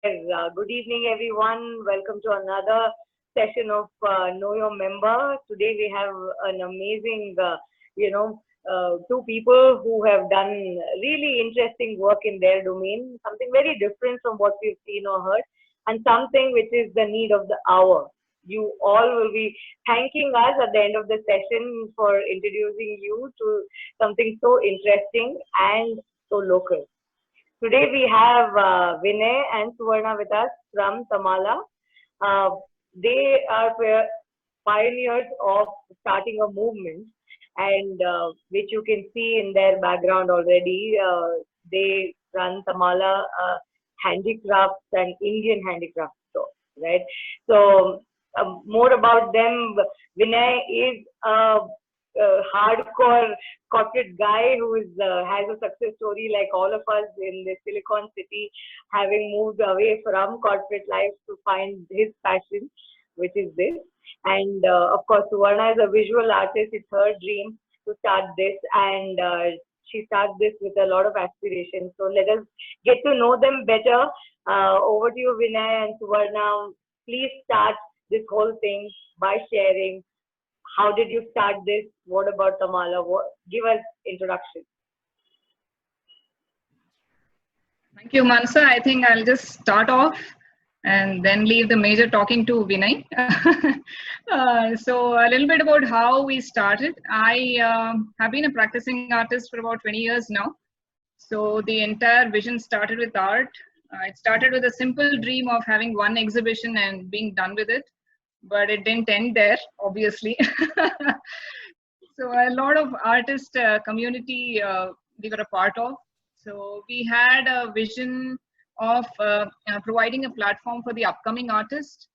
Good evening, everyone. Welcome to another session of Know Your Member. Today we have an amazing, two people who have done really interesting work in their domain, something very different from what we've seen or heard, and something which is the need of the hour. You all will be thanking us at the end of the session for introducing you to something so interesting and so local. Today we have Vinay and Suvarna with us from Tamala. Uh, they are pioneers of starting a movement, and which you can see in their background already. They run Tamala Handicrafts and Indian Handicraft store, right? So more about them. Vinay is a hardcore corporate guy who has a success story like all of us in the Silicon City, having moved away from corporate life to find his passion, which is this. And of course, Suvarna is a visual artist. It's her dream to start this, and she starts this with a lot of aspiration. So let us get to know them better. Over to you, Vinay and Suvarna. Please start this whole thing by sharing how did you start this? What about Tamala? Give us introduction. Thank you, Mansa. I think I'll just start off and then leave the major talking to Vinay. So a little bit about how we started. I have been a practicing artist for about 20 years now. So the entire vision started with art. It started with a simple dream of having one exhibition and being done with it, but it didn't end there, obviously. So a lot of artist community we were a part of. So we had a vision of providing a platform for the upcoming artists.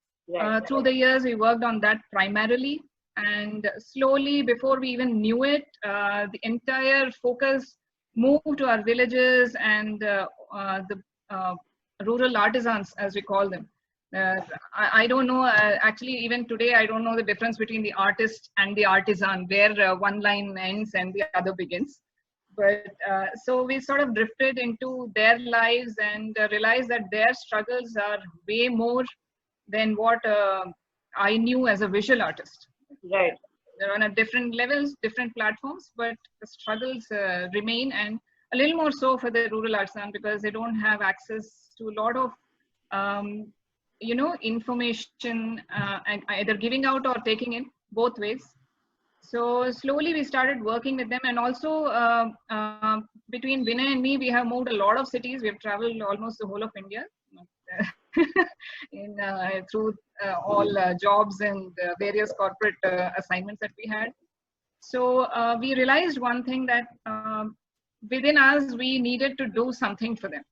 Through the years, we worked on that primarily. And slowly, before we even knew it, the entire focus moved to our villages and the rural artisans, as we call them. I don't know, actually, even today, I don't know the difference between the artist and the artisan, where one line ends and the other begins. But so we sort of drifted into their lives and realized that their struggles are way more than what I knew as a visual artist. Right. They're on a different levels, different platforms, but the struggles remain, and a little more so for the rural artisan because they don't have access to a lot of information and either giving out or taking in, both ways. So slowly we started working with them, and also between Vinay and me, we have moved a lot of cities. We have traveled almost the whole of India through all jobs and various corporate assignments that we had. So we realized one thing, that within us, we needed to do something for them.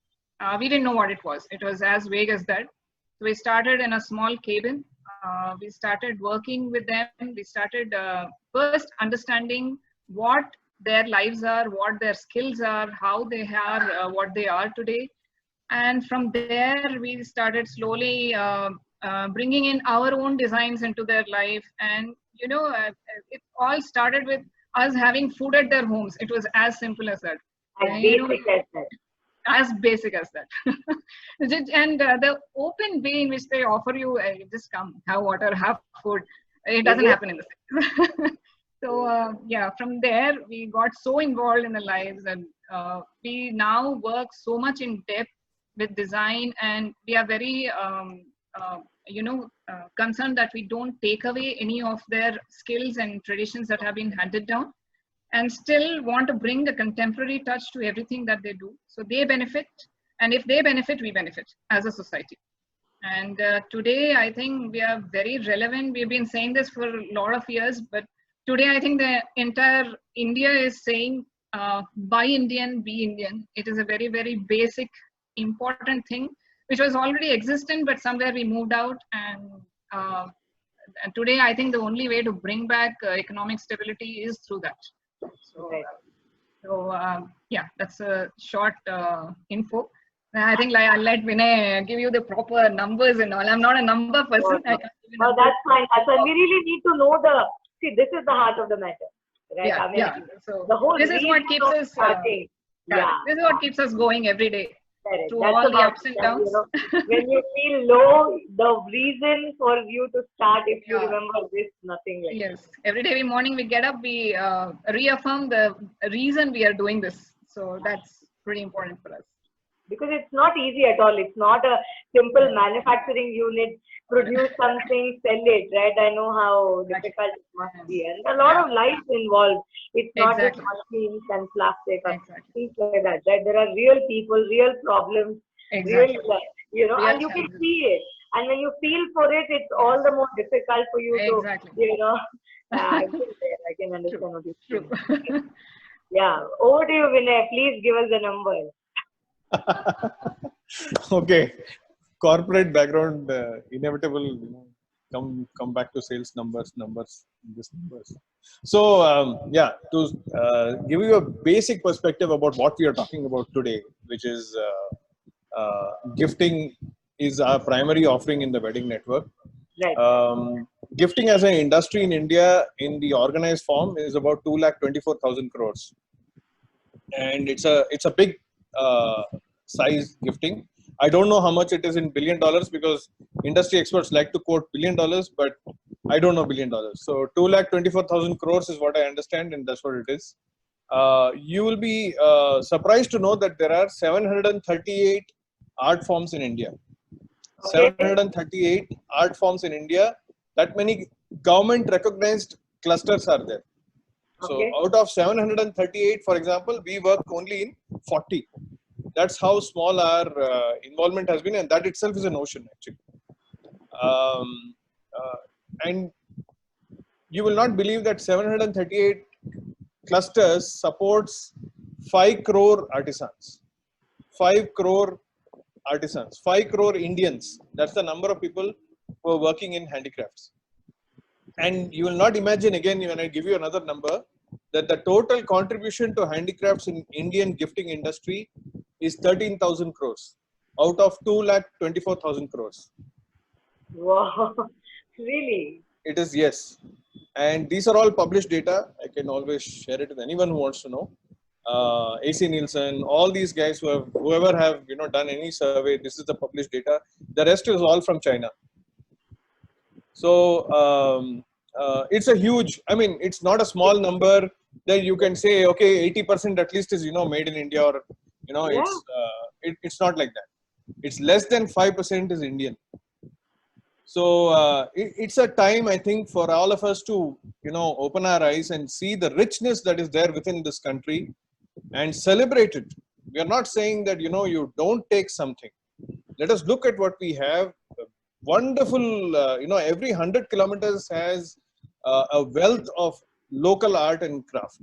We didn't know what it was. It was as vague as that. So we started in a small cabin. We started working with them. We started first understanding what their lives are, what their skills are, how they are, what they are today. And from there, we started slowly bringing in our own designs into their life. And, it all started with us having food at their homes. It was as simple as that. As basic as that. And the open way in which they offer you, just come, have water, have food, it doesn't happen in the city. So yeah, from there we got so involved in the lives, and we now work so much in depth with design, and we are very concerned that we don't take away any of their skills and traditions that have been handed down, and still want to bring the contemporary touch to everything that they do. So they benefit, and if they benefit, we benefit as a society. And today, I think we are very relevant. We've been saying this for a lot of years, but today, I think the entire India is saying, buy Indian, be Indian. It is a very, very basic, important thing, which was already existent, but somewhere we moved out. And today, I think the only way to bring back economic stability is through that. So yeah, that's a short info. I think I'll let Vinay give you the proper numbers and all. I'm not a number person. Oh, that's fine. So we really need to know this is the heart of the matter, right? Yeah, I mean, yeah. So the whole this is what keeps us this is what keeps us going every day. Correct. through That's all the about ups it. and And, downs. when you feel low, the reason for you to start, if you Yeah. remember this, nothing like Yes. Every day morning we get up, we reaffirm the reason we are doing this. So that's pretty important for us. because it's not easy at all. It's not a simple manufacturing unit, produce something, sell it, right? I know how difficult it must be. And a lot Yeah. of life involved. It's not just Exactly. machines and plastic or Exactly. things like that, right? There are real people, real problems, real, Exactly. and Real you can challenges. see it. And when you feel for it, it's Yes. all the more difficult for you to, Exactly. I've been there. I can True. understand what you're True. saying. Yeah. Over to you, Vinay. Please give us the number. Okay, corporate background, inevitable. Come back to sales numbers, this numbers. So yeah, to give you a basic perspective about what we are talking about today, which is gifting is our primary offering in the wedding network. Right. Gifting as an industry in India in the organized form is about 2,24,000 crores, and it's a big size gifting. I don't know how much it is in billion dollars because industry experts like to quote $1 billion, but I don't know $1 billion. So 2,24,000 crores is what I understand, and that's what it is. You will be surprised to know that there are 738 art forms in India. Okay. 738 art forms in India. That many government recognized clusters are there. So Okay. out of 738, for example, we work only in 40. That's how small our involvement has been, and that itself is an ocean actually. And you will not believe that 738 clusters supports 5 crore artisans. 5 crore artisans, 5 crore Indians. That's the number of people who are working in handicrafts. And you will not imagine, again, when I give you another number, that the total contribution to handicrafts in Indian gifting industry is 13,000 crores out of 2,24,000 crores. Wow. Really? It is, yes. And these are all published data. I can always share it with anyone who wants to know. AC Nielsen, all these guys whoever have done any survey, this is the published data. The rest is all from China. So it's a huge, I mean, it's not a small number that you can say, okay, 80% at least is, made in India, or, Yeah. it's not like that. It's less than 5% is Indian. So it's a time, I think, for all of us to, open our eyes and see the richness that is there within this country and celebrate it. We are not saying that, you don't take something. Let us look at what we have. Wonderful, every 100 kilometers has a wealth of local art and craft.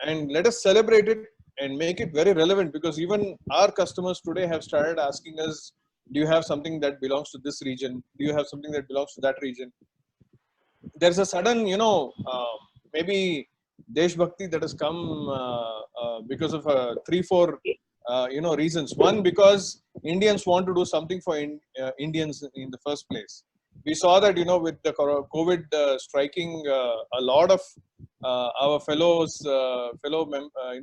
And let us celebrate it and make it very relevant, because even our customers today have started asking us, do you have something that belongs to this region? Do you have something that belongs to that region? There's a sudden, maybe Desh Bhakti that has come because of 3-4 reasons. One, because Indians want to do something for Indians in the first place. We saw that with the COVID striking, a lot of our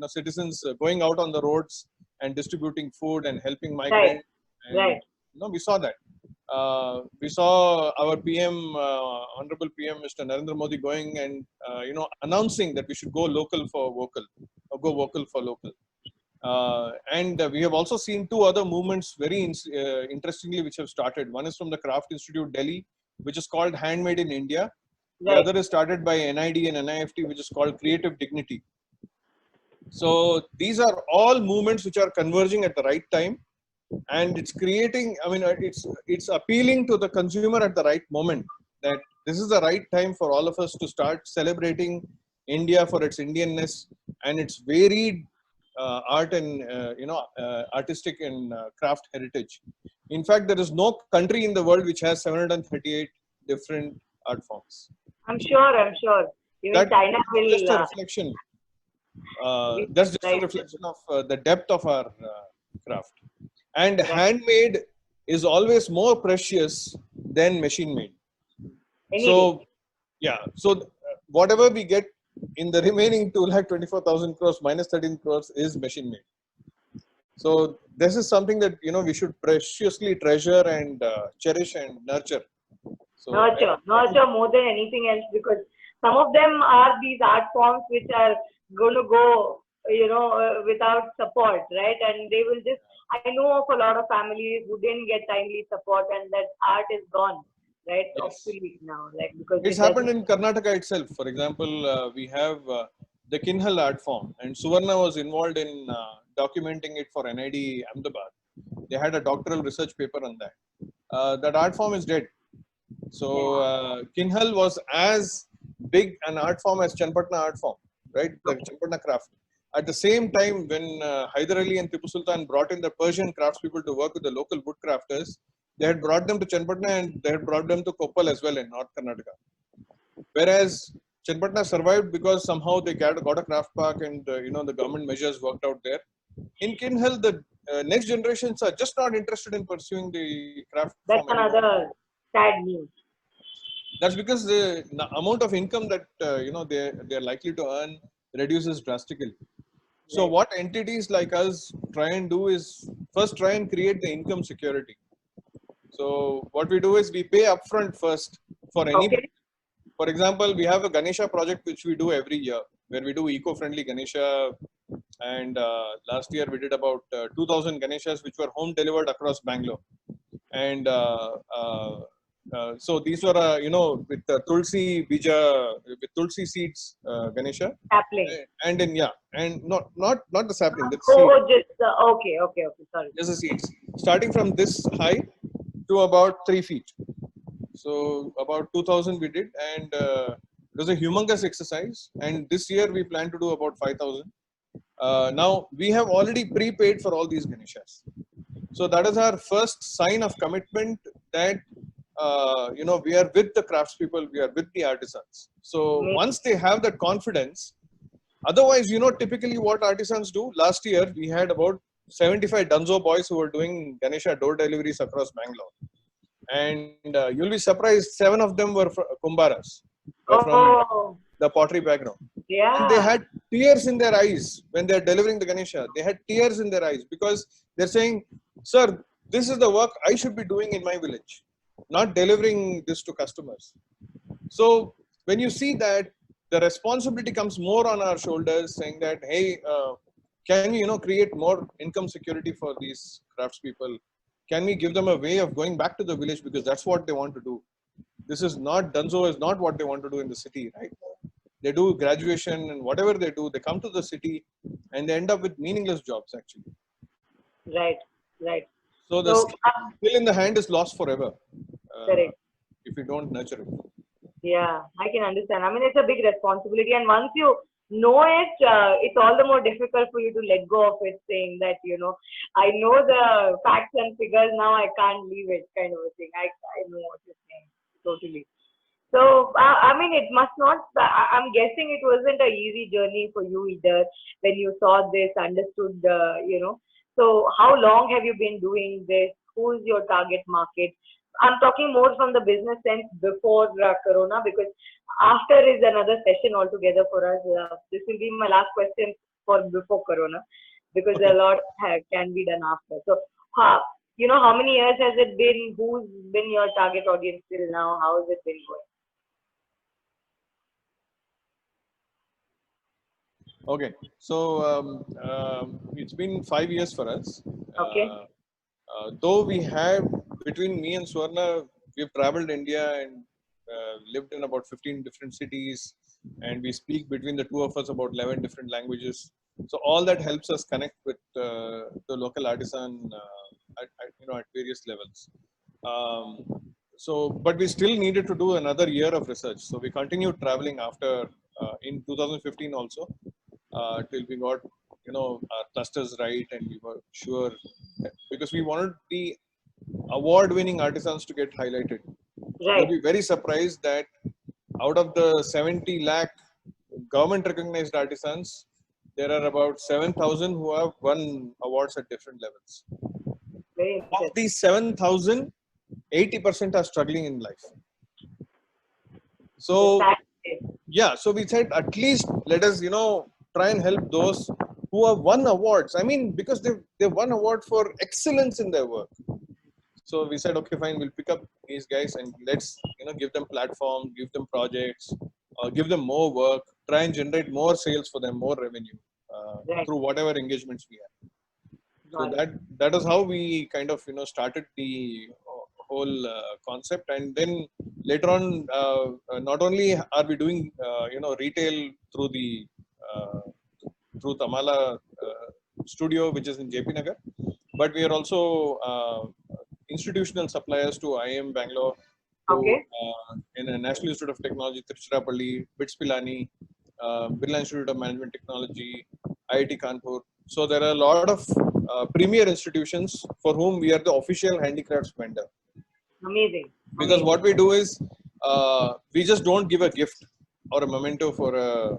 citizens going out on the roads and distributing food and helping migrants. And, Right. we saw that. We saw our PM, Honorable PM, Mr. Narendra Modi, going and announcing that we should go local for vocal, or go vocal for local. And we have also seen two other movements very interestingly which have started. One is from the Craft Institute Delhi, which is called Handmade in India. The Right. other is started by NID and NIFT, which is called Creative Dignity. So these are all movements which are converging at the right time, and it's creating, I mean, it's appealing to the consumer at the right moment, that this is the right time for all of us to start celebrating India for its Indianness and its varied art and artistic and craft heritage. In fact, there is no country in the world which has 738 different art forms. I'm sure. Even China will. Just a reflection. That's just a Right. reflection of the depth of our craft. And Right. handmade is always more precious than machine made. Any So, day. yeah. So whatever we get in the remaining 2,24,000 crores minus 13 crores is machine made. So this is something that we should preciously treasure and cherish and nurture. So Nurture more than anything else, because some of them are these art forms which are going to go, without support, right? And they will just, I know of a lot of families who didn't get timely support, and that art is gone, right? yes, Obsolete now, like, because it's happened in Karnataka itself. For example, we have the Kinhal art form, and Suvarna was involved in documenting it for NID Ahmedabad. They had a doctoral research paper on that. That art form is dead. So Kinhal was as big an art form as Chenapatna art form, right? The Chenapatna craft. At the same time, when Hyder Ali and Tipu Sultan brought in the Persian craftspeople to work with the local wood crafters, they had brought them to Chenapatna and they had brought them to Koppal as well in North Karnataka. Whereas Chenapatna survived because somehow they got a craft park and the government measures worked out there. In Kinhal, the next generations are just not interested in pursuing the craft that's form anymore. another sad news. That's because the amount of income that they're likely to earn reduces drastically. So Right. what entities like us try and do is first try and create the income security. So what we do is we pay upfront first for any. Okay. For example, we have a Ganesha project which we do every year, where we do eco-friendly Ganesha. And last year we did about 2,000 Ganeshas which were home delivered across Bangalore. And so these were, with tulsi bija, with tulsi seeds, Ganesha, Sapling. and then and not the sapling, that's Oh, seed, just okay, sorry. just the seeds, starting from this high to about 3 feet. So about 2,000 we did, and it was a humongous exercise. And this year we plan to do about 5,000. Now we have already prepaid for all these Ganeshas. So that is our first sign of commitment that we are with the craftspeople, we are with the artisans. So once they have that confidence, otherwise, typically what artisans do. Last year we had about 75 Dunzo boys who were doing Ganesha door deliveries across Bangalore, and you'll be surprised, 7 of them were Kumbharas, from the pottery background. Yeah. And they had tears in their eyes when they're delivering the Ganesha. They had tears in their eyes because they're saying, sir, this is the work I should be doing in my village, not delivering this to customers. So when you see that, the responsibility comes more on our shoulders, saying that, hey, can we, create more income security for these craftspeople? Can we give them a way of going back to the village, because that's what they want to do. This is not, Dunzo is not what they want to do in the city, right? They do graduation and whatever they do, they come to the city and they end up with meaningless jobs actually. Right. So the skill in the hand is lost forever. Correct. If you don't nurture it. Yeah, I can understand. I mean, it's a big responsibility, and once you know it, it's all the more difficult for you to let go of it, saying that, I know the facts and figures now, I can't leave it, kind of a thing. I know what you're saying, totally. So, I mean, it must not, I'm guessing it wasn't an easy journey for you either when you saw this, understood, So, how long have you been doing this? Who's your target market? I'm talking more from the business sense before Corona, because after is another session altogether for us. This will be my last question for before Corona, because a lot can be done after. So, how many years has it been? Who's been your target audience till now? How has it been going? Okay, so it's been 5 years for us. Okay. Though we have, between me and Swarna, we've traveled India and lived in about 15 different cities, and we speak between the two of us about 11 different languages. So all that helps us connect with the local artisan at various levels. But we still needed to do another year of research. So we continued traveling after in 2015 also, till we got our clusters right, and we were sure, because we wanted the award-winning artisans to get highlighted. Right. You'll be very surprised that out of the 70 lakh government-recognized artisans, there are about 7,000 who have won awards at different levels. Very interesting. Of these 7,000, 80% are struggling in life. So, yeah, so we said, at least let us, try and help those who have won awards. I mean, because they've won award for excellence in their work. So we said, okay, fine, we'll pick up these guys and let's give them platform, give them projects, give them more work, try and generate more sales for them, more revenue Right. through whatever engagements we have. So Got it. that is how we kind of started the whole concept, and then later on, not only are we doing retail through the through Tamala studio, which is in JP Nagar, but we are also institutional suppliers to IIM Bangalore, to Okay. in a National Institute of Technology, Tiruchirappalli, BITS Pilani, Birla Institute of Management Technology, IIT Kanpur. So there are a lot of premier institutions for whom we are the official handicrafts vendor. Amazing. Because Amazing. what we do is we just don't give a gift or a memento for a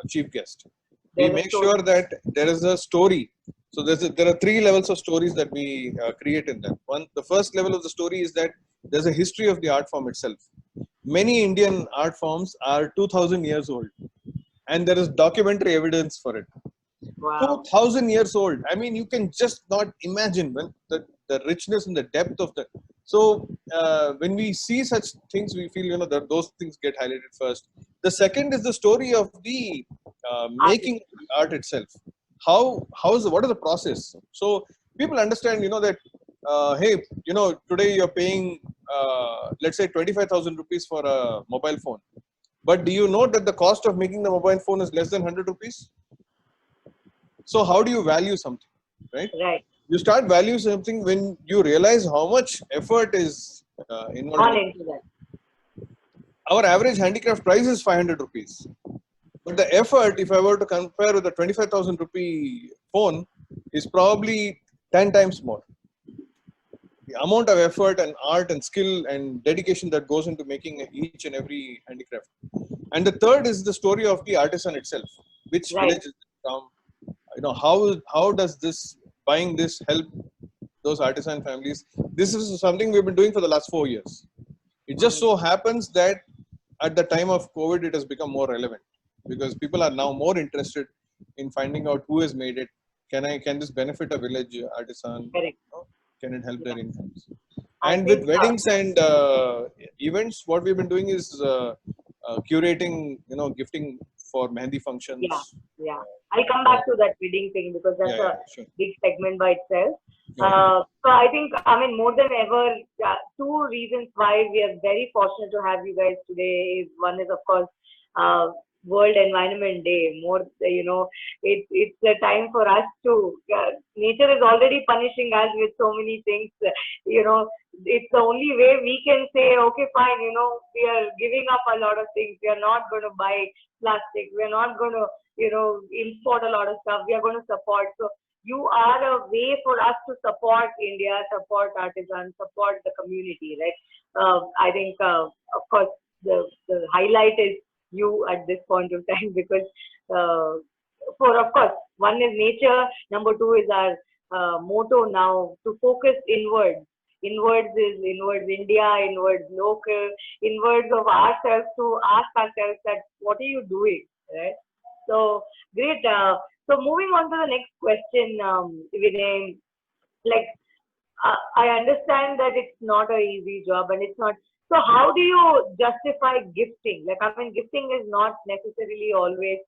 chief guest. We There's a make story. sure that there is a story. So there are three levels of stories that we create in them. The first level of the story is that there's a history of the art form itself. Many Indian art forms are 2000 years old, and there is documentary evidence for it. Wow. 2000 years old. I mean, you can just not imagine the richness and the depth of the. So when we see such things, we feel that those things get highlighted first. The second is the story of the making of the art itself. What is the process? So people understand that hey, today you're paying let's say 25,000 rupees for a mobile phone, but do you know that the cost of making the mobile phone is less than 100 rupees? So how do you value something, right? Right. You start valuing something when you realize how much effort is involved. Gone into that. Our average handicraft price is 500 rupees. But the effort, if I were to compare with the 25,000 rupee phone, is probably 10 times more. The amount of effort and art and skill and dedication that goes into making each and every handicraft. And the third is the story of the artisan itself. Which Right. village is it from? How does this buying this help those artisan families? This is something we've been doing for the last 4 years. It just so happens that at the time of COVID, it has become more relevant because people are now more interested in finding out who has made it. Can this benefit a village artisan? Correct. Can it help their incomes? I And with think, weddings and events, what we've been doing is curating, gifting for Mehndi functions. Yeah. I'll come back to that wedding thing because that's Yeah, a sure. big segment by itself. Yeah. So I think, more than ever, two reasons why we are very fortunate to have you guys today is one is, of course, World Environment Day. It's a time for us to, nature is already punishing us with so many things, it's the only way we can say, okay, fine, we are giving up a lot of things. We are not going to buy plastic. We are not going to, import a lot of stuff. We are going to support. So you are a way for us to support India, support artisans, support the community, right? I think, of course, the highlight is you at this point of time because of course, one is nature, number two is our motto now to focus inwards. Inwards is inwards India, inwards local, inwards of ourselves to ask ourselves that what are you doing, right? So great. So moving on to the next question, Vinay, like I understand that it's not an easy job and it's not. So how do you justify gifting? Gifting is not necessarily always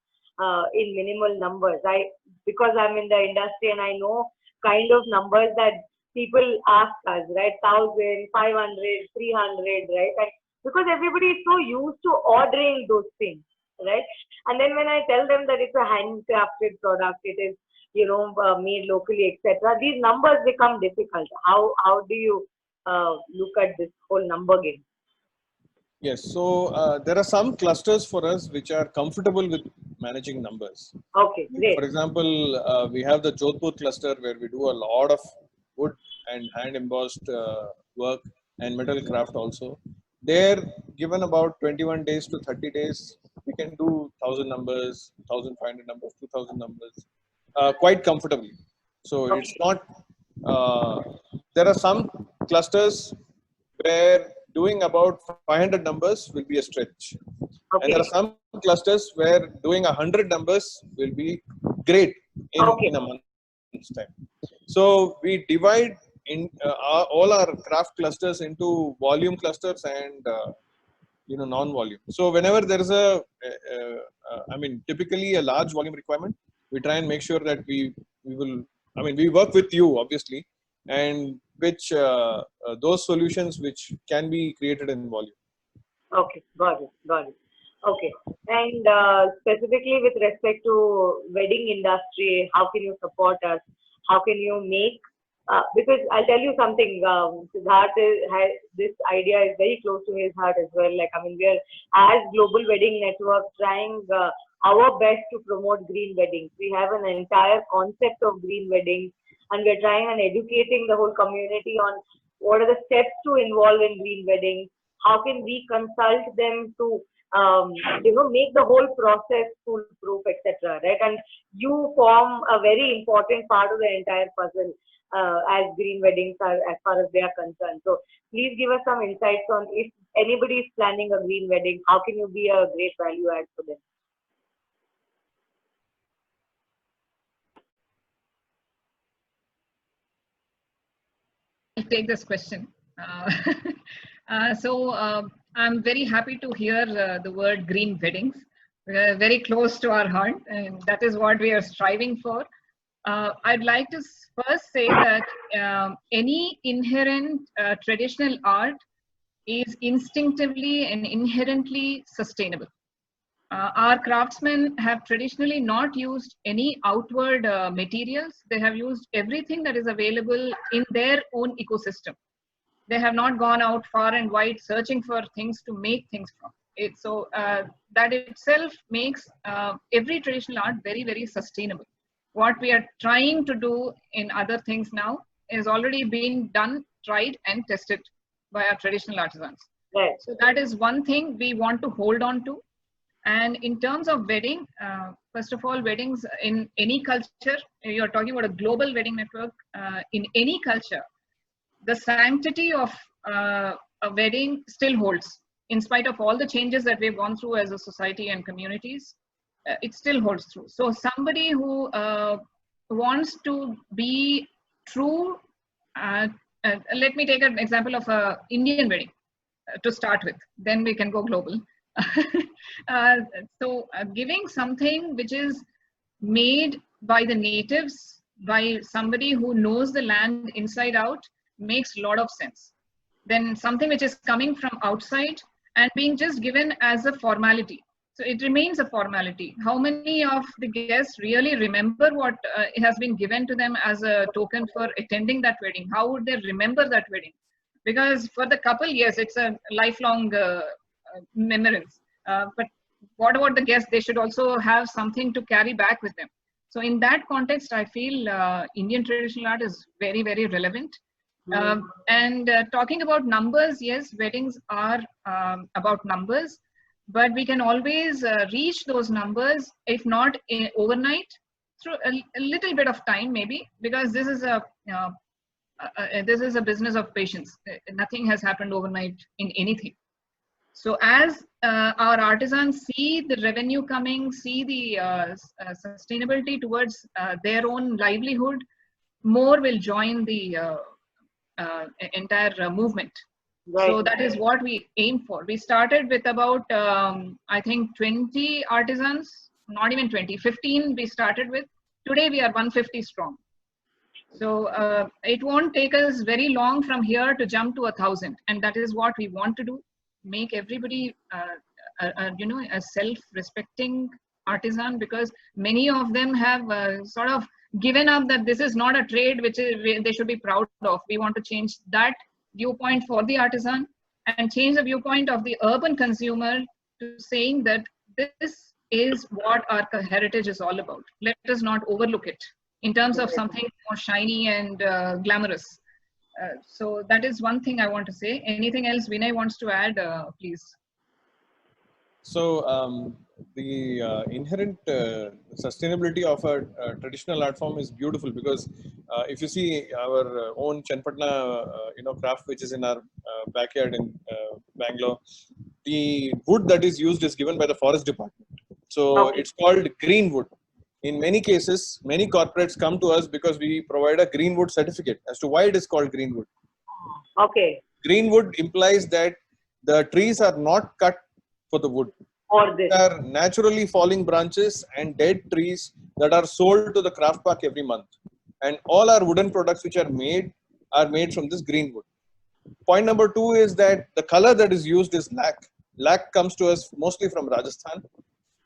in minimal numbers. Because I'm in the industry and I know kind of numbers that people ask us, right? 1,000, 500, 300, right? And because everybody is so used to ordering those things, right? And then when I tell them that it's a handcrafted product, it is made locally, etc. These numbers become difficult. How do you look at this whole number game? Yes, so there are some clusters for us which are comfortable with managing numbers. Okay, great. For example, we have the Jodhpur cluster where we do a lot of wood and hand embossed work and metal craft also. They're given about 21 days to 30 days. We can do 1,000 numbers, 1,500 numbers, 2,000 numbers quite comfortably. So Okay. it's not, there are some clusters where doing about 500 numbers will be a stretch. Okay. And there are some clusters where doing 100 numbers will be great in a month's time. So we divide in all our craft clusters into volume clusters and non-volume. So whenever there is typically a large volume requirement, we try and make sure that we work with you obviously, and which those solutions which can be created in volume. Okay, got it. Okay, and specifically with respect to wedding industry, how can you support us? How can you make? Because I'll tell you something. Siddharth this idea is very close to his heart as well. Like, I mean, we are as Global Wedding Network trying our best to promote green weddings. We have an entire concept of green weddings, and we're trying and educating the whole community on what are the steps to involve in green weddings. How can we consult them to make the whole process foolproof, etc. Right? And you form a very important part of the entire puzzle as green weddings are, as far as they are concerned. So please give us some insights on if anybody is planning a green wedding, how can you be a great value add for them? I'll take this question. I'm very happy to hear the word green weddings. Very close to our heart, and that is what we are striving for. I'd like to first say that any inherent traditional art is instinctively and inherently sustainable. Our craftsmen have traditionally not used any outward materials. They have used everything that is available in their own ecosystem. They have not gone out far and wide searching for things to make things from. That itself makes every traditional art very, very sustainable. What we are trying to do in other things now is already being done, tried and tested by our traditional artisans. Right. So that is one thing we want to hold on to. And in terms of wedding, first of all, weddings in any culture, you're talking about a global wedding network, in any culture, the sanctity of a wedding still holds. In spite of all the changes that we've gone through as a society and communities, it still holds true. So somebody who wants to be true, let me take an example of an Indian wedding to start with, then we can go global. Giving something which is made by the natives, by somebody who knows the land inside out, makes a lot of sense. Then something which is coming from outside and being just given as a formality. So it remains a formality. How many of the guests really remember what has been given to them as a token for attending that wedding? How would they remember that wedding? Because for the couple, yes, it's a lifelong remembrance. But what about the guests? They should also have something to carry back with them. So in that context, I feel Indian traditional art is very, very relevant. Talking about numbers, yes, weddings are about numbers, but we can always reach those numbers, if not overnight, through a little bit of time, maybe, because this is a business of patience. Nothing has happened overnight in anything. So as our artisans see the revenue coming, see the sustainability towards their own livelihood, more will join the entire movement. Right. So that is what we aim for. We started with about, I think 20 artisans, not even 20, 15 we started with. Today we are 150 strong. So it won't take us very long from here to jump to 1,000. And that is what we want to do. Make everybody, a self-respecting artisan, because many of them have sort of given up that this is not a trade which they should be proud of. We want to change that viewpoint for the artisan and change the viewpoint of the urban consumer to saying that this is what our heritage is all about. Let us not overlook it in terms of something more shiny and glamorous. So that is one thing I want to say. Anything else Vinay wants to add, please? So the inherent sustainability of a traditional art form is beautiful, because if you see our own Chenpatna, craft, which is in our backyard in Bangalore, the wood that is used is given by the forest department. So it's called green wood. in many cases, many corporates come to us because we provide a greenwood certificate. As to why it is called greenwood. Okay. Greenwood implies that the trees are not cut for the wood. Or this. They are naturally falling branches and dead trees that are sold to the craft park every month. And all our wooden products which are made from this greenwood. Point number 2 is that the color that is used is lac. Lac comes to us mostly from Rajasthan.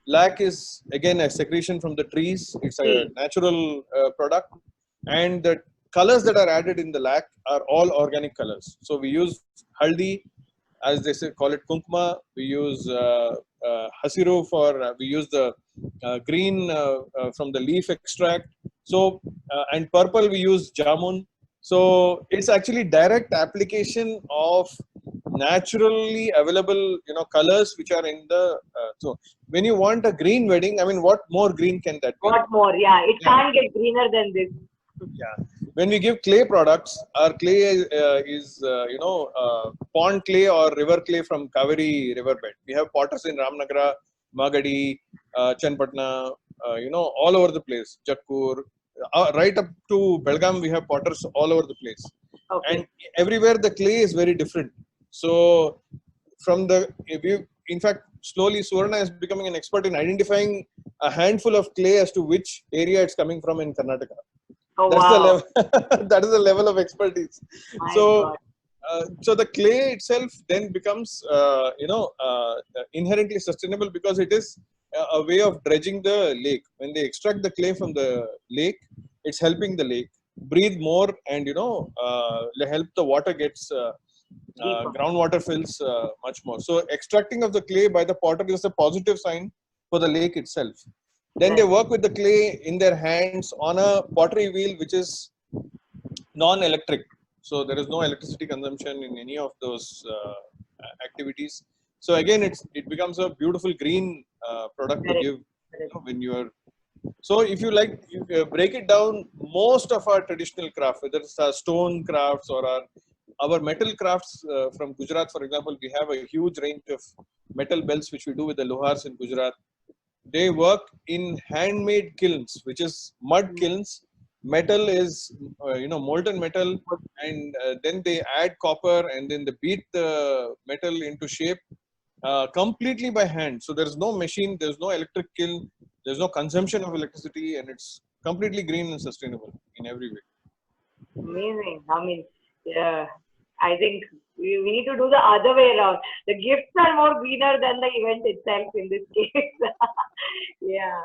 Lac is again a secretion from the trees. It's a natural product, and the colors that are added in the lac are all organic colors. So we use haldi, as they say, call it kunkma. We use hasiru for we use the green from the leaf extract. So and purple we use jamun. So it's actually direct application of naturally available colors which are in the so when you want a green wedding, I mean, what more green can that be? What more? Yeah, it can't get greener than this. Yeah. When we give clay products, our clay is pond clay or river clay from Kaveri riverbed. We have potters in Ramnagara, Magadi, Chenpatna, all over the place. Jakkur, right up to Belgaum, we have potters all over the place. Okay. And everywhere the clay is very different. So in fact, slowly Suvarna is becoming an expert in identifying a handful of clay as to which area it's coming from in Karnataka. Oh, That's wow. the level. That is the level of expertise. My So, God. so the clay itself then becomes, inherently sustainable because it is a way of dredging the lake. When they extract the clay from the lake, it's helping the lake breathe more, and help the water gets groundwater fills much more. So, extracting of the clay by the potter is a positive sign for the lake itself. Then they work with the clay in their hands on a pottery wheel, which is non-electric. So there is no electricity consumption in any of those activities. So again, it becomes a beautiful green product to give when you are. So if you like, you break it down, most of our traditional craft, whether it's our stone crafts or our metal crafts from Gujarat, for example, we have a huge range of metal bells which we do with the Lohars in Gujarat. They work in handmade kilns, which is mud kilns. Metal is, molten metal, and then they add copper, and then they beat the metal into shape completely by hand. So there's no machine, there's no electric kiln, there's no consumption of electricity, and it's completely green and sustainable in every way. Amazing. I mean, yeah, I think we need to do the other way around. The gifts are more greener than the event itself in this case. Yeah.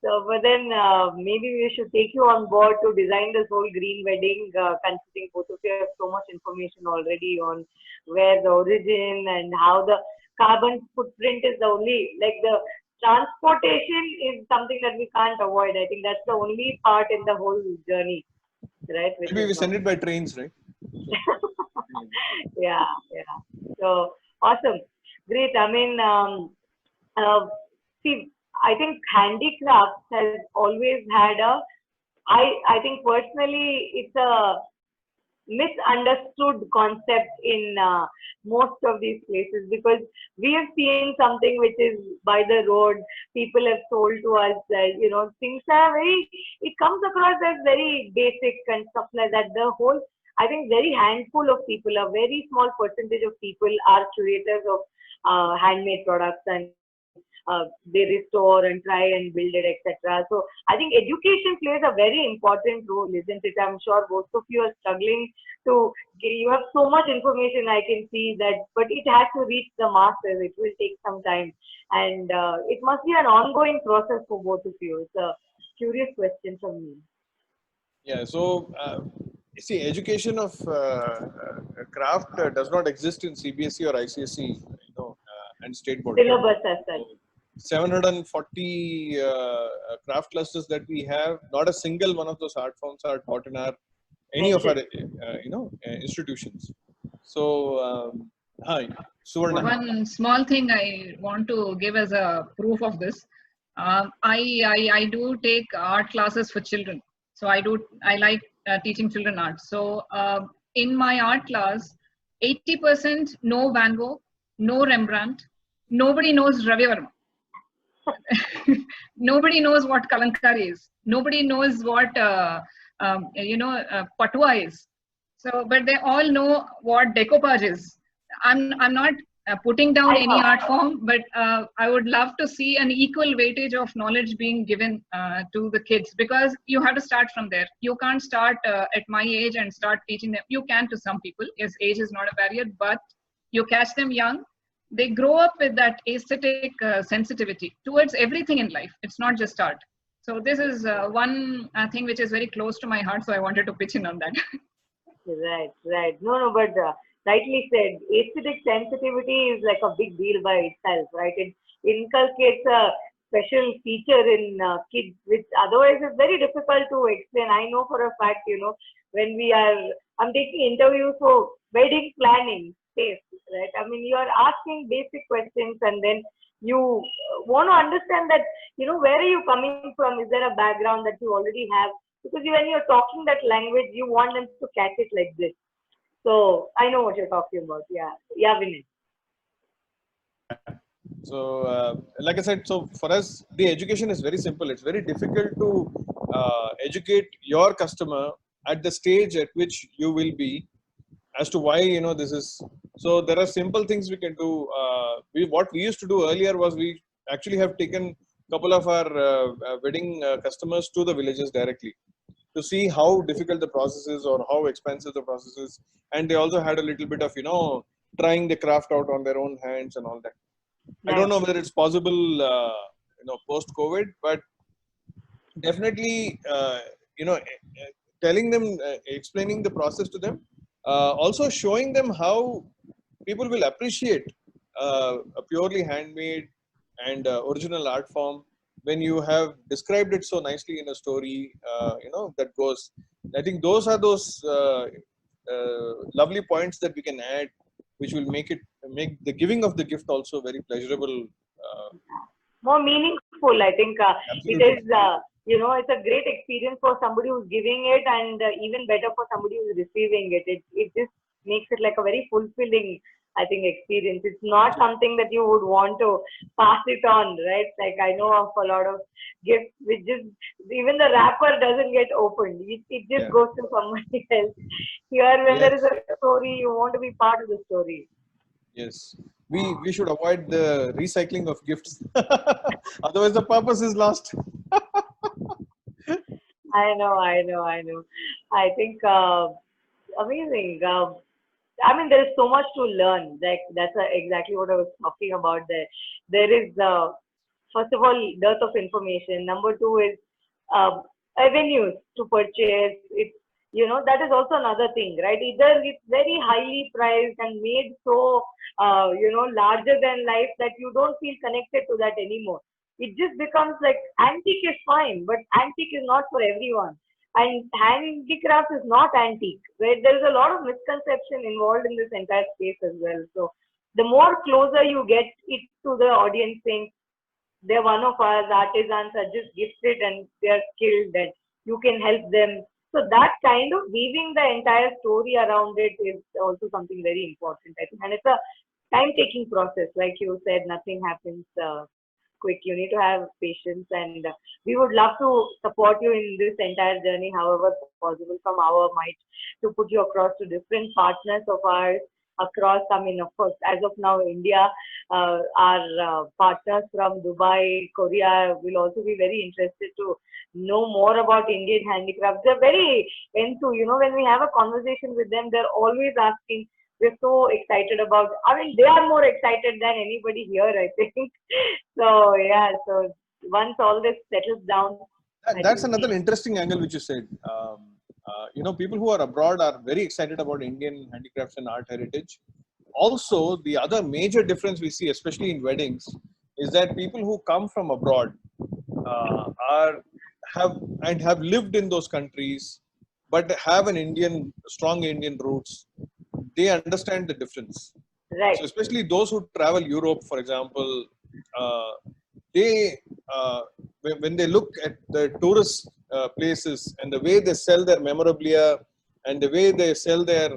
So, but then maybe we should take you on board to design this whole green wedding, considering both of you have so much information already on where the origin and how the carbon footprint is the only, like the transportation is something that we can't avoid. I think that's the only part in the whole journey, right? Maybe we send it by trains, right? Yeah. So awesome, great. I mean, see, I think handicrafts has always had I think personally it's a misunderstood concept in most of these places, because we have seen something which is by the road. People have told to us that, things are it comes across as very basic and stuff like that. The whole, I think, very handful of people, a very small percentage of people are curators of handmade products, and they restore and try and build it, etc. So I think education plays a very important role, isn't it? I'm sure both of you are struggling to, you have so much information, I can see that, but it has to reach the masses. It will take some time, and it must be an ongoing process for both of you. It's a curious question from me. Yeah, so see, education of craft does not exist in CBSE or ICSE, and state board. Syllabus as such. 740 craft clusters that we have, not a single one of those art forms are taught in any of our institutions. So, hi, Suvarna. One small thing I want to give as a proof of this. I do take art classes for children. So I like teaching children art. So in my art class, 80% know Van Gogh, no Rembrandt, nobody knows Ravi Verma. Nobody knows what kalankari is. Nobody knows what patwa is. So, but they all know what decoupage is. I'm not putting down I any know. art form, but I would love to see an equal weightage of knowledge being given to the kids, because you have to start from there. You can't start at my age and start teaching them. You can to some people, yes, age is not a barrier, but you catch them young. They grow up with that aesthetic sensitivity towards everything in life. It's not just art. So this is one thing which is very close to my heart. So I wanted to pitch in on that. Right, right. No, but rightly said, aesthetic sensitivity is like a big deal by itself, right? It inculcates a special feature in kids, which otherwise is very difficult to explain. I know for a fact, when I'm taking interviews for wedding planning, taste, right? I mean, you are asking basic questions and then you want to understand that, where are you coming from? Is there a background that you already have? Because when you're talking that language, you want them to catch it like this. So I know what you're talking about. Yeah. Yeah, Vinay. So, like I said, so for us, the education is very simple. It's very difficult to educate your customer at the stage at which you will be as to why this is. So there are simple things we can do. What we used to do earlier was we actually have taken a couple of our wedding customers to the villages directly to see how difficult the process is or how expensive the process is, and they also had a little bit of trying the craft out on their own hands and all that. I don't know Nice. whether it's possible, post COVID, but definitely, telling them, explaining the process to them, also showing them how people will appreciate a purely handmade and original art form when you have described it so nicely in a story, that goes. I think those are those lovely points that we can add, which will make the giving of the gift also very pleasurable. Uh, More meaningful, I think. It Absolutely. is, it's a great experience for somebody who's giving it, and even better for somebody who's receiving it. It just makes it like a very fulfilling, I think, experience. It's not something that you would want to pass it on, right? Like I know of a lot of gifts which just even the wrapper doesn't get opened. It just Yeah. goes to somebody else. Here, when there is Yes. a story, you want to be part of the story. Yes. We should avoid the recycling of gifts. Otherwise, the purpose is lost. I know. I think amazing. I mean, there is so much to learn. Like that's exactly what I was talking about. There is first of all dearth of information. Number two is um, avenues to purchase. It's that is also another thing, right? Either it's very highly priced and made so larger than life that you don't feel connected to that anymore. It just becomes like antique is fine, but antique is not for everyone. And handicraft is not antique, right? There is a lot of misconception involved in this entire space as well. So the more closer you get it to the audience saying they're one of us, artisans are just gifted and they're skilled and you can help them. So that kind of weaving the entire story around it is also something very important, I think. And it's a time taking process. Like you said, nothing happens quick. You need to have patience, and we would love to support you in this entire journey, however possible, from our might, to put you across to different partners of ours across. I mean, of course, as of now, India, our partners from Dubai, Korea will also be very interested to know more about Indian handicrafts. They're very into, when we have a conversation with them, they're always asking. We're so excited about. I mean, they are more excited than anybody here, I think. So yeah, so once all this settles down, I That's think another interesting angle which you said. People who are abroad are very excited about Indian handicrafts and art heritage. Also, the other major difference we see, especially in weddings, is that people who come from abroad are have lived in those countries, but have an strong Indian roots. They understand the difference. right, So, especially those who travel Europe, for example, uh, they when they look at the tourist places and the way they sell their memorabilia and the way they sell their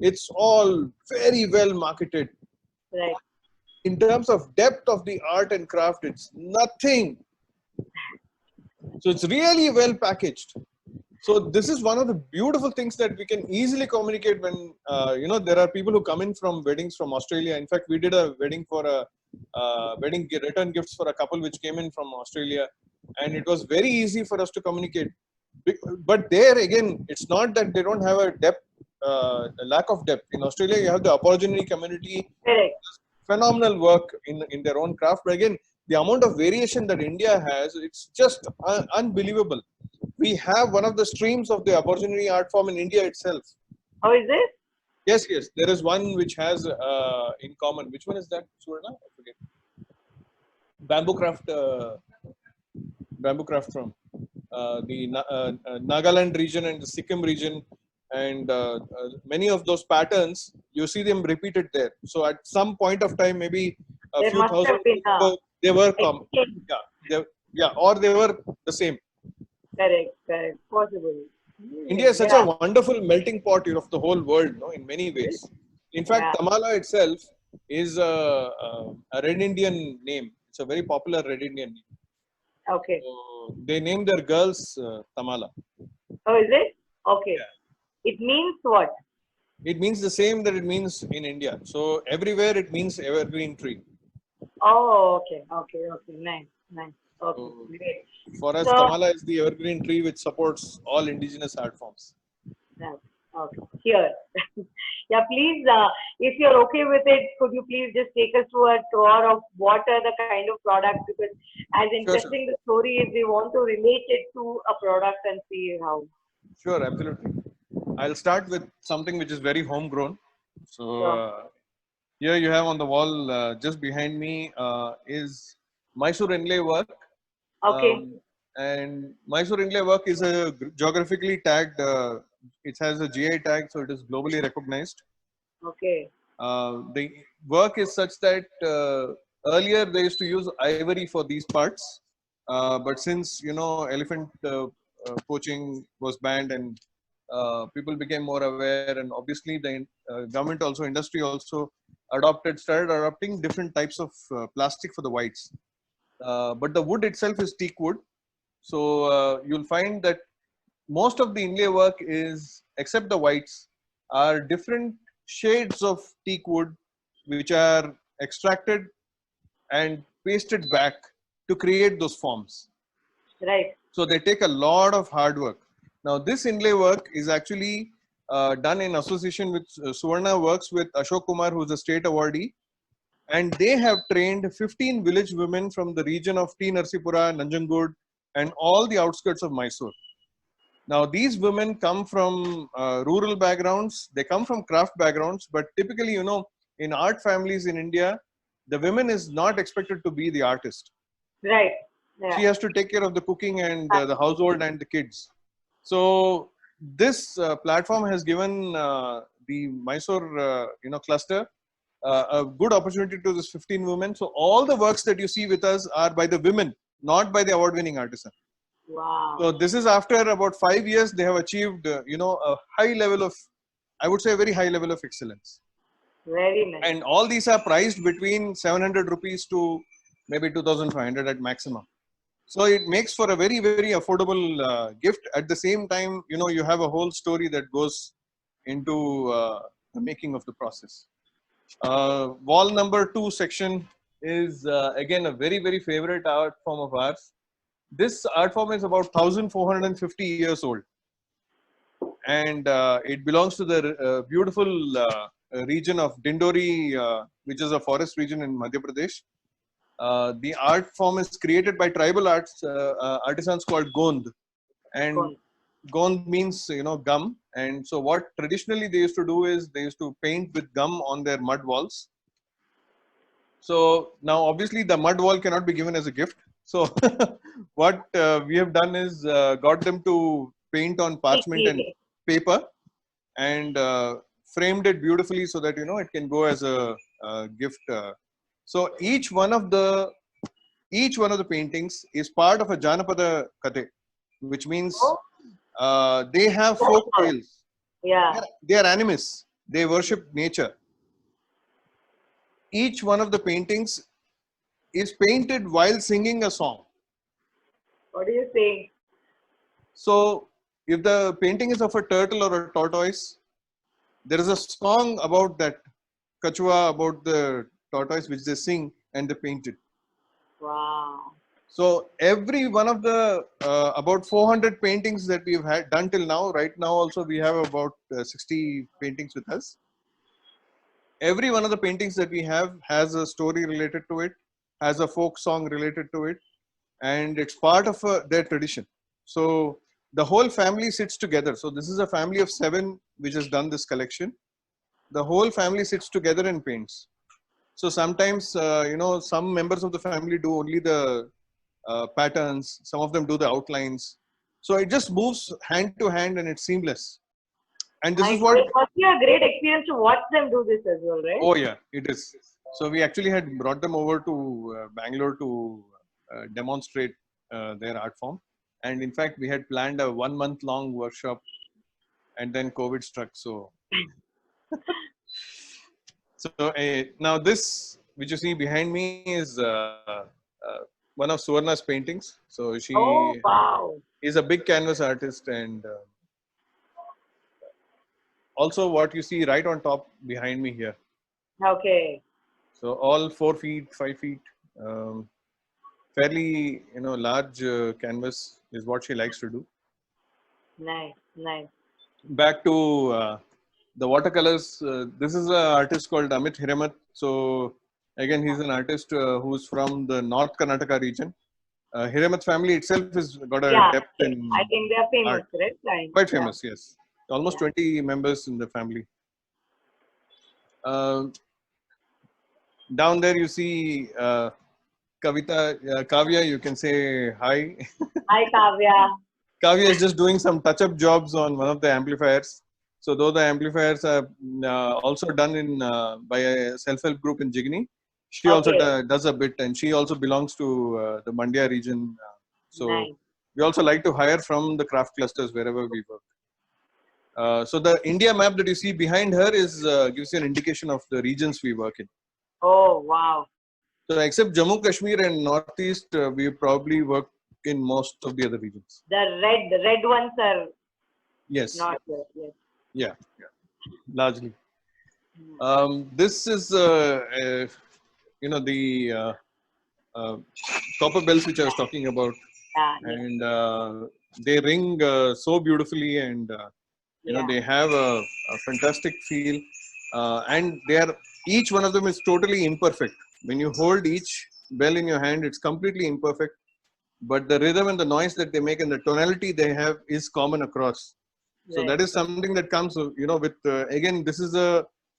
it's all very well marketed. right, in terms of depth of the art and craft, it's nothing. So it's really well packaged. So this is one of the beautiful things that we can easily communicate when, there are people who come in from weddings from Australia. In fact, we did a wedding for a wedding return gifts for a couple which came in from Australia. And it was very easy for us to communicate. But there again, it's not that they don't have a depth, a lack of depth. In Australia, you have the Aborigine community, Correct. phenomenal work in their own craft. But again, the amount of variation that India has, it's just unbelievable. We have one of the streams of the Aborigine art form in India itself. How is it? Yes, yes. There is one which has in common. Which one is that, Suvarna? I forget. Bamboo craft from the Nagaland region and the Sikkim region. And many of those patterns, you see them repeated there. So at some point of time, maybe a There few must thousand have been years ago, they were common. exchange. Or they were the same. Correct. Possible. India is such a wonderful melting pot of the whole world, no, in many ways. In fact, Yeah. Tamala itself is a Red Indian name. It's a very popular Red Indian name. Okay. So they named their girls Tamala. Oh, is it? Okay. Yeah. It means what? It means the same that it means in India. So everywhere it means evergreen tree. Oh, okay. Nice. Okay, So great. for us, So, Tamala is the evergreen tree which supports all indigenous art forms. yeah, okay. Here. Yeah, please, if you're okay with it, could you please just take us through a tour of what are the kind of products? Because as interesting the story is, we want to relate it to a product and see how. Sure, absolutely. I'll start with something which is very homegrown. So here you have on the wall just behind me is Mysore inlay work. Okay. And Mysore inlay work is a geographically tagged, it has a GI tag, so it is globally recognized. Okay. The work is such that earlier they used to use ivory for these parts, but since elephant poaching was banned and people became more aware, and obviously the government also, industry also started adopting different types of plastic for the whites. But the wood itself is teak wood, so you'll find that most of the inlay work is, except the whites, are different shades of teak wood which are extracted and pasted back to create those forms. Right. So they take a lot of hard work. Now this inlay work is actually done in association with Suvarna works with Ashok Kumar, who is a state awardee, and they have trained 15 village women from the region of T. Narsipura, Nanjangud, and all the outskirts of Mysore. Now, these women come from rural backgrounds, they come from craft backgrounds, but typically, in art families in India, the women is not expected to be the artist. Right. Yeah. She has to take care of the cooking and the household and the kids. So this platform has given the Mysore, cluster a good opportunity to this 15 women. So all the works that you see with us are by the women, not by the award-winning artisan. Wow. So this is after about 5 years, they have achieved, a high level of, I would say a very high level of excellence. Very nice. And all these are priced between 700 rupees to maybe 2,500 at maximum. So it makes for a very, very affordable gift. At the same time, you have a whole story that goes into the making of the process. Wall number 2 section is again a very, very favorite art form of ours. This art form is about 1,450 years old, and it belongs to the beautiful region of Dindori, which is a forest region in Madhya Pradesh. The art form is created by tribal artisans called Gond, and Gond means gum. And so what traditionally they used to do is they used to paint with gum on their mud walls. So now obviously the mud wall cannot be given as a gift. So what we have done is got them to paint on parchment and paper and framed it beautifully so that it can go as a gift. So each one of the paintings is part of a Janapada Kate, which means they have folk tales. Yeah. They are animists. They worship nature. each one of the paintings is painted while singing a song. What are you saying? So if the painting is of a turtle or a tortoise, there is a song about that kachua, about the tortoise, which they sing and they paint it. Wow. So every one of the about 400 paintings that we've had done till now, right now also we have about 60 paintings with us. Every one of the paintings that we have has a story related to it, has a folk song related to it, and it's part of their tradition. So the whole family sits together. So this is a family of 7 which has done this collection. The whole family sits together and paints. So sometimes, some members of the family do only the patterns, some of them do the outlines. So it just moves hand to hand and it's seamless. And this is what. It must be a great experience to watch them do this as well, right? Oh yeah, it is. So we actually had brought them over to Bangalore to demonstrate their art form. And in fact, we had planned a 1-month long workshop, and then COVID struck. So now this, which you see behind me, is one of Suvarna's paintings. So she Oh, wow. is a big canvas artist, and also what you see right on top behind me here. Okay. So all 4 feet, 5 feet, fairly large canvas is what she likes to do. Nice, nice. Back to the watercolors. This is an artist called Amit Hiramat. So again, he's an artist who's from the North Karnataka region. Hiramat family itself has got a depth in I think they're famous, art. right? Quite famous, yes. Almost 20 members in the family. Down there you see Kavya, you can say hi. Hi, Kavya. Kavya is just doing some touch-up jobs on one of the amplifiers. So though the amplifiers are also done by a self-help group in Jigni, she also does a bit, and she also belongs to the Mandya region. So nice. We also like to hire from the craft clusters wherever we work. So the India map that you see behind her gives you an indication of the regions we work in. Oh, wow. So except Jammu, Kashmir and Northeast, we probably work in most of the other regions. The red ones are not there. Yes. Yeah, largely. This is the copper bells which I was talking about, and they ring so beautifully, and they have a fantastic feel, and each one of them is totally imperfect. When you hold each bell in your hand, it's completely imperfect, but the rhythm and the noise that they make and the tonality they have is common across. So that is something that comes, with, again, this is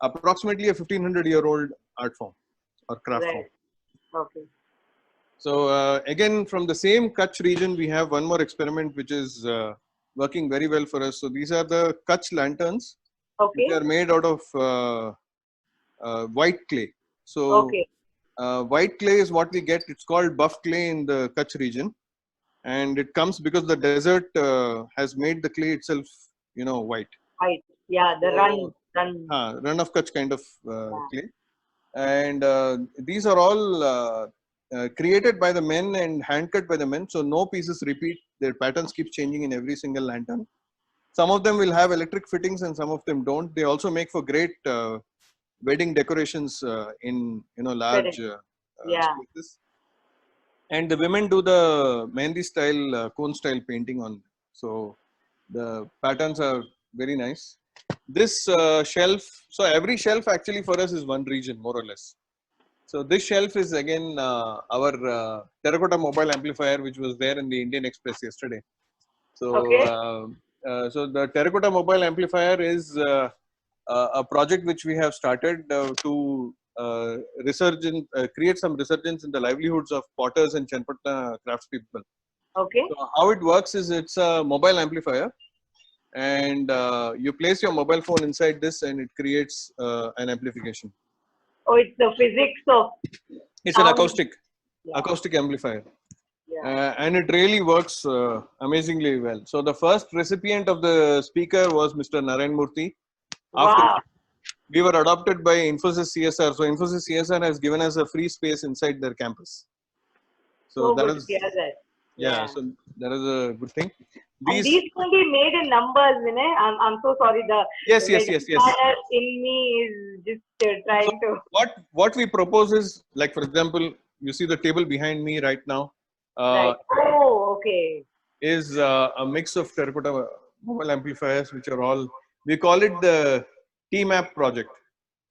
approximately a 1500-year-old art form or craft form. Okay. So again, from the same Kutch region, we have one more experiment which is working very well for us. So these are the Kutch lanterns, which are made out of white clay. So white clay is what we get. It's called buff clay in the Kutch region, and it comes because the desert has made the clay itself, white. White, yeah, the run of Kutch kind of clay, and these are all created by the men and hand cut by the men. So no pieces repeat. Their patterns keep changing in every single lantern. Some of them will have electric fittings, and some of them don't. They also make for great wedding decorations in large spaces. And the women do the Mehndi style, cone style painting on. So the patterns are very nice. This shelf, so every shelf actually for us is one region, more or less. So this shelf is again our terracotta mobile amplifier, which was there in the Indian Express yesterday. So, so the terracotta mobile amplifier is a project which we have started to create some resurgence in the livelihoods of potters and Chenapatna craftspeople. Okay. So how it works is it's a mobile amplifier, and you place your mobile phone inside this, and it creates an amplification. Oh, it's the physics of. It's an acoustic amplifier. And it really works amazingly well. So the first recipient of the speaker was Mr. Narayan Murthy. we were adopted by Infosys CSR. So Infosys CSR has given us a free space inside their campus. So that good to is, hear that. yeah, so that is a good thing. And these can be made in numbers, Vinay. I'm so sorry. The yes. planner in me is just trying to. What we propose is, like, for example, you see the table behind me right now. Right. Oh, okay. Is a mix of terracotta mobile amplifiers, which are all, we call it the TMAP project,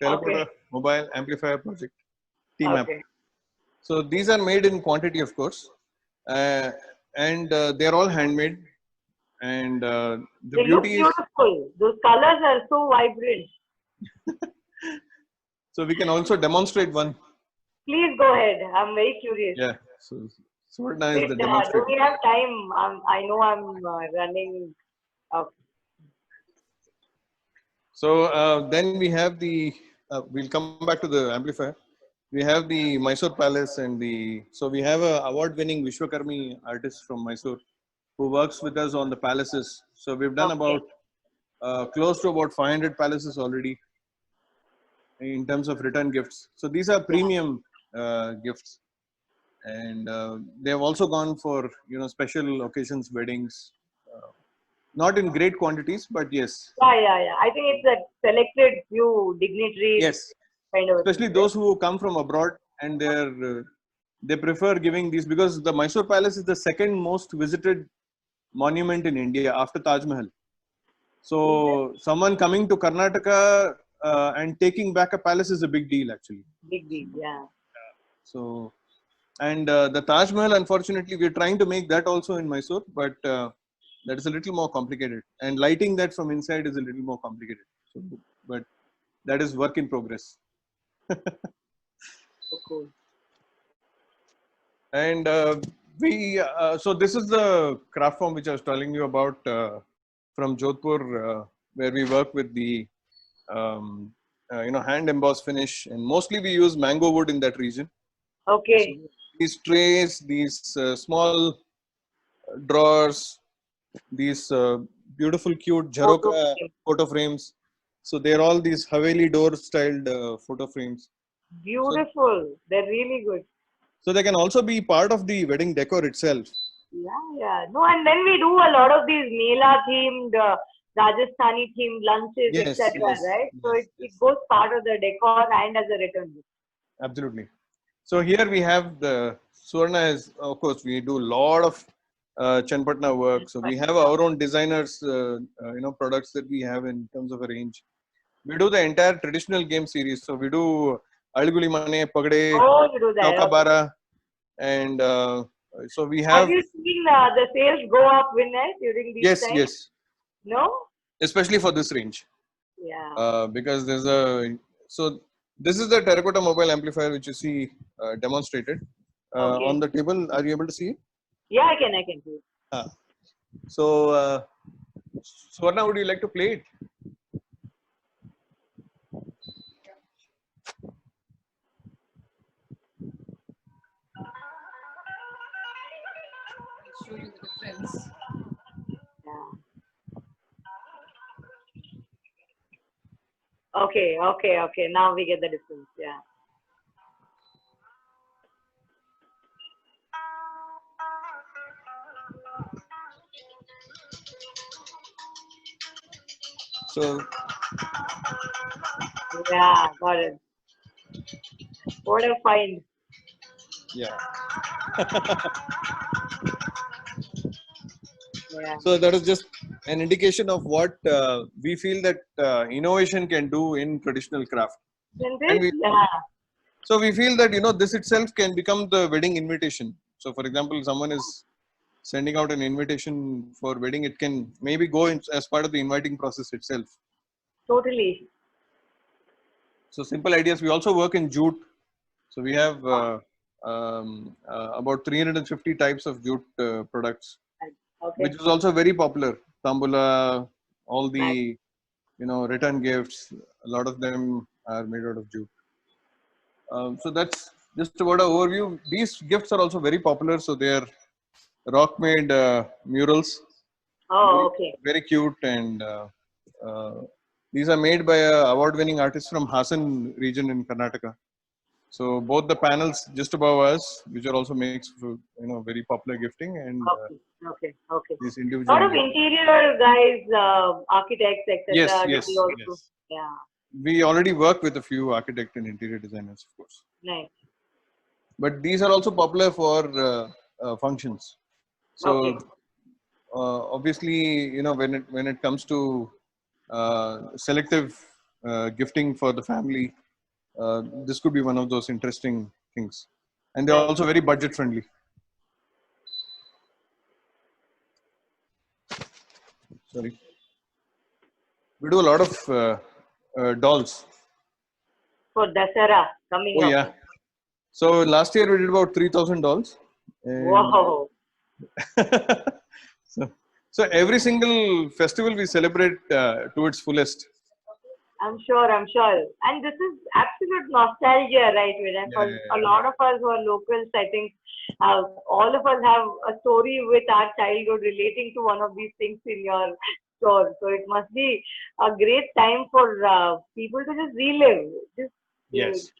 terracotta mobile amplifier project, TMAP. Okay. So these are made in quantity, of course, and they are all handmade. And the They beauty look is, beautiful. Those colors are so vibrant. so we can also demonstrate one. Please go ahead. I'm very curious. Yeah. So Suvarna is the Do demonstrator. we have time? I know I'm running out. So then we have the, we'll come back to the amplifier. We have the Mysore Palace and so we have a award-winning Vishwakarmi artist from Mysore who works with us on the palaces. So we've done about close to about 500 palaces already in terms of return gifts. So these are premium gifts, and they have also gone for, you know, special occasions, weddings, not in great quantities, but yes. Yeah. I think it's a selected few dignitaries. Yes. Kind of. Especially those who come from abroad, and they prefer giving these, because the Mysore Palace is the second most visited monument in India after Taj Mahal. So someone coming to Karnataka and taking back a palace is a big deal, actually. Big deal, yeah. So, and the Taj Mahal, unfortunately, we're trying to make that also in Mysore, but that is a little more complicated. And lighting that from inside is a little more complicated. So, but that is work in progress. So cool. And so this is the craft form which I was telling you about from Jodhpur, where we work with the hand embossed finish, and mostly we use mango wood in that region. Okay. So these trays, these small drawers, these beautiful, cute Jharoka photo frames. So they're all these Haveli door styled photo frames. Beautiful. They're really good. So they can also be part of the wedding decor itself. Yeah. No, and then we do a lot of these Mela themed, Rajasthani themed lunches, etc. Right? So it goes part of the decor and as a return gift. Absolutely. So here we have the Suvarna is, of course, we do a lot of Chenpatna work. So we have our own designers, products that we have in terms of a range. We do the entire traditional game series. So we do Alguli Mane, Pagade, Chauka Bara, and so we have. Have you seen the sales go up, Vinay, during these times? Yes. No? Especially for this range. Yeah. Because there's so this is the terracotta mobile amplifier which you see demonstrated on the table. Are you able to see it? Yeah, I can see it. So, Suvarna, would you like to play it? I'll show you the difference. Yeah. Okay. Now we get the difference. Yeah. So. Yeah, got it. What a find. Yeah. Yeah. So that is just an indication of what we feel that innovation can do in traditional craft. So we feel that, this itself can become the wedding invitation. So for example, someone is sending out an invitation for wedding, it can maybe go as part of the inviting process itself. Totally. So simple ideas. We also work in jute. So we have about 350 types of jute products, which is also very popular. Tambula, all the, return gifts, a lot of them are made out of jute. So that's just about an overview. These gifts are also very popular. So they are rock-made murals. Oh, okay. Very cute, and These are made by a award-winning artist from Hassan region in Karnataka. So both the panels just above us, which are also makes very popular gifting, and Okay. these A lot individual. of interior guys, architects, Yes, etc. yes, do also. yes. Yeah. We already work with a few architect and interior designers, of course. Nice. But these are also popular for functions. So obviously, when it comes to selective gifting for the family, this could be one of those interesting things, and they're also very budget friendly. Sorry, we do a lot of dolls. For Dasara coming Oh up. yeah. So last year we did about 3,000 dolls. And Wow. so every single festival we celebrate to its fullest. I'm sure. And this is absolute nostalgia, right, Vinay? For a lot of us who are locals, I think all of us have a story with our childhood relating to one of these things in your store. So it must be a great time for people to just relive. Just Yes.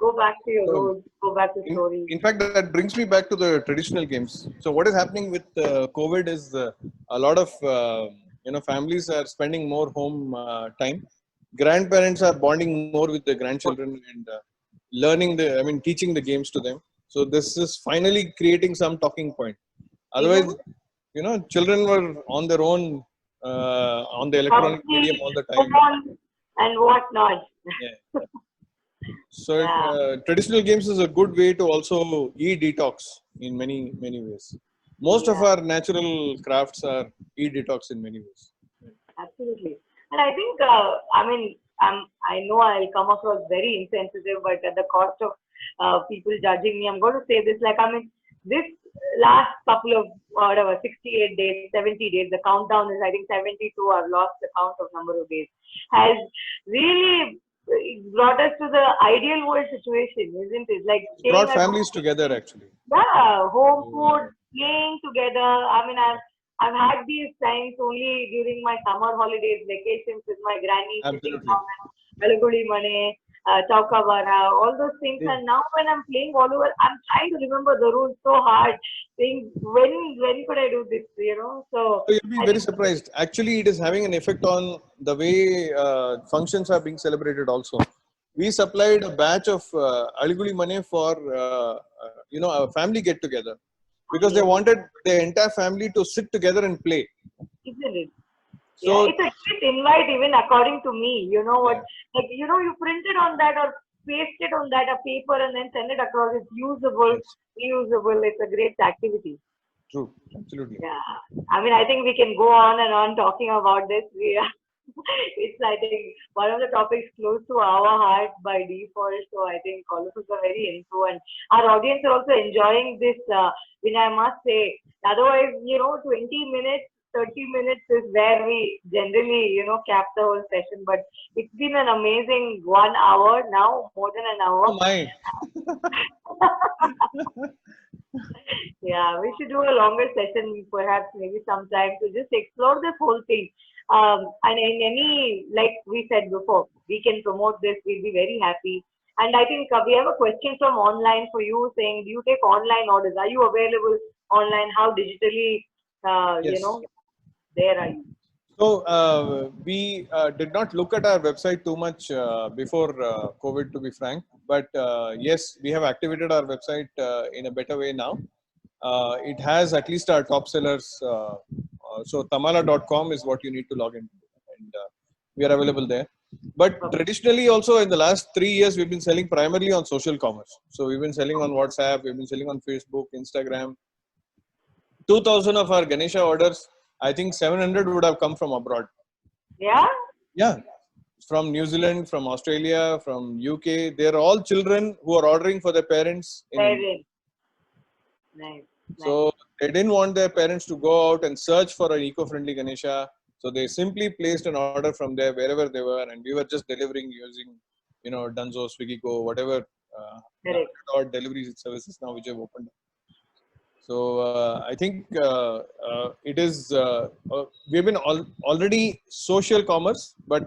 go back to your roots, go back to stories. In fact, that brings me back to the traditional games. So what is happening with COVID is a lot of families are spending more home time. Grandparents are bonding more with the grandchildren and teaching the games to them. So this is finally creating some talking point. Otherwise, children were on their own on the electronic medium all the time. And whatnot. Yeah. So traditional games is a good way to also e-detox in many ways. Most of our natural crafts are e-detox in many ways. Absolutely. And I think, I know I'll come across very insensitive, but at the cost of people judging me, I'm going to say this. This last couple of, 68 days, 70 days, the countdown is, I think, 72. I've lost the count of number of days, has really brought us to the ideal world situation, isn't it? Like brought families together, actually. Yeah, home food, playing together. I've had these times only during my summer holidays, vacations with my granny, sitting down, Alaguli Mane, Chaukavara, all those things. Yeah. And now when I'm playing volleyball, I'm trying to remember the rules so hard. Saying when could I do this? So you'll be very surprised. Actually, it is having an effect on the way functions are being celebrated. Also, we supplied a batch of Aliguli Mane for a family get together. Because they wanted the entire family to sit together and play. Isn't it? So it's a great invite, even according to me. You know what? You print it on that or paste it on that a paper and then send it across. It's usable, reusable. It's a great activity. True, absolutely. Yeah, I think we can go on and on talking about this. It's, I think, one of the topics close to our heart by default. So I think all of us are very into, and our audience are also enjoying this. I must say, otherwise, 20 minutes, 30 minutes is where we generally, cap the whole session. But it's been an amazing 1 hour now, more than an hour. Oh my! Yeah, we should do a longer session, perhaps maybe sometime, to just explore this whole thing. And in any, like we said before, we can promote this. We'll be very happy. And I think we have a question from online for you saying, do you take online orders? Are you available online? How digitally, yes. There are you? So we did not look at our website too much before COVID, to be frank. But yes, we have activated our website in a better way now. It has at least our top sellers. So tamala.com is what you need to log in, and we are available there. But traditionally also in the last 3 years, we've been selling primarily on social commerce. So we've been selling on WhatsApp, we've been selling on Facebook, Instagram. 2,000 of our Ganesha orders, I think 700 would have come from abroad. Yeah? Yeah. From New Zealand, from Australia, from UK. They're all children who are ordering for their parents. Nice. So they didn't want their parents to go out and search for an eco-friendly Ganesha. So they simply placed an order from there wherever they were, and we were just delivering using, Dunzo, Swiggy Go, whatever or delivery services now which have opened up. So I think it is we've been already social commerce, but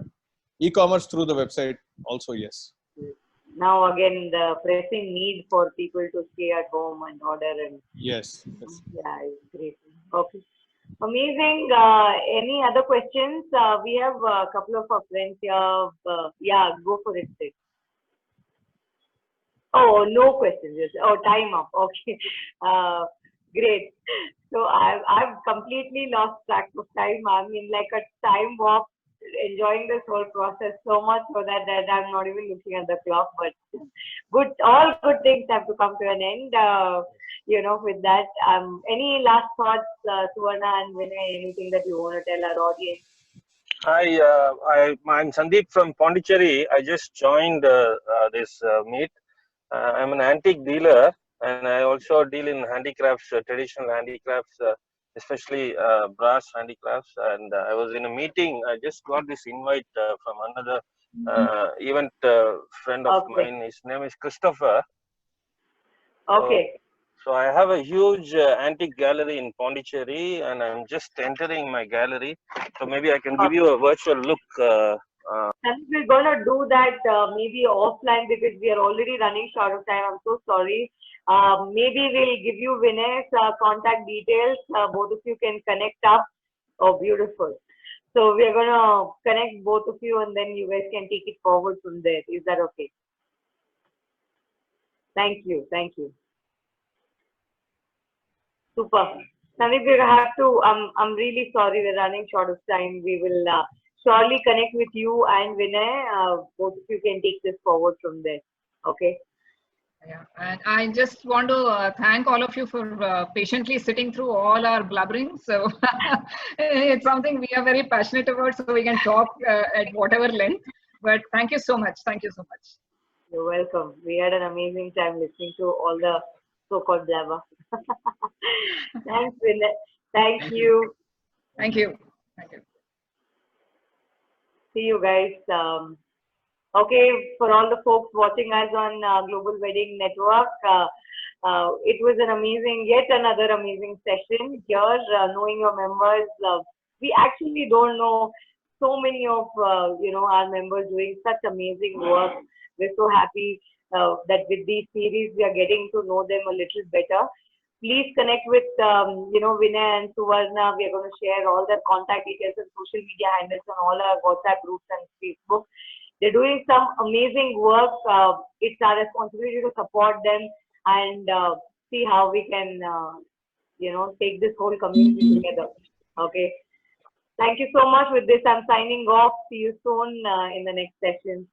E-commerce through the website also, yes. Now again, the pressing need for people to stay at home and order, and Yes. Yes. yeah, it's great. Okay. Amazing. Any other questions? We have a couple of our friends here. Yeah, go for it, Sid. Oh, no questions. Yes. Oh, time up. Okay. Great. So I've completely lost track of time. I'm in like a time warp, enjoying this whole process so much so that I'm not even looking at the clock. But good, all good things have to come to an end. You know, with that, any last thoughts, Suvarna and Vinay? Anything that you want to tell our audience? Hi, I'm Sandeep from Pondicherry. I just joined this meet. I'm an antique dealer, and I also deal in handicrafts, traditional handicrafts, especially brass handicrafts. And I was in a meeting. I just got this invite from another event friend of mine. His name is Christopher. Okay. So I have a huge antique gallery in Pondicherry, and I'm just entering my gallery. So maybe I can give you a virtual look. And we're gonna do that maybe offline because we are already running short of time. I'm so sorry. Maybe we'll give you Vinay's contact details. Both of you can connect up. Oh, beautiful. So we're gonna connect both of you, and then you guys can take it forward from there. Is that okay? Thank you. Thank you. Super. Sandeep, we have to. I'm really sorry. We're running short of time. We will surely connect with you and Vinay. Both of you can take this forward from there. Okay. Yeah, and I just want to thank all of you for patiently sitting through all our blubbering. So it's something we are very passionate about, so we can talk at whatever length. But thank you so much. Thank you so much. You're welcome. We had an amazing time listening to all the so-called blabber. Thanks, Vinay. Thank you. Thank you. Thank you. See you guys. Okay, for all the folks watching us on Global Wedding Network, it was an amazing, yet another amazing session here, knowing your members. We actually don't know so many of our members doing such amazing work. We're so happy that with these series we are getting to know them a little better. Please connect with Vinay and Suvarna. We are going to share all their contact details and social media handles on all our WhatsApp groups and Facebook. They're doing some amazing work. It's our responsibility to support them and see how we can, take this whole community together. Okay. Thank you so much. With this, I'm signing off. See you soon in the next session.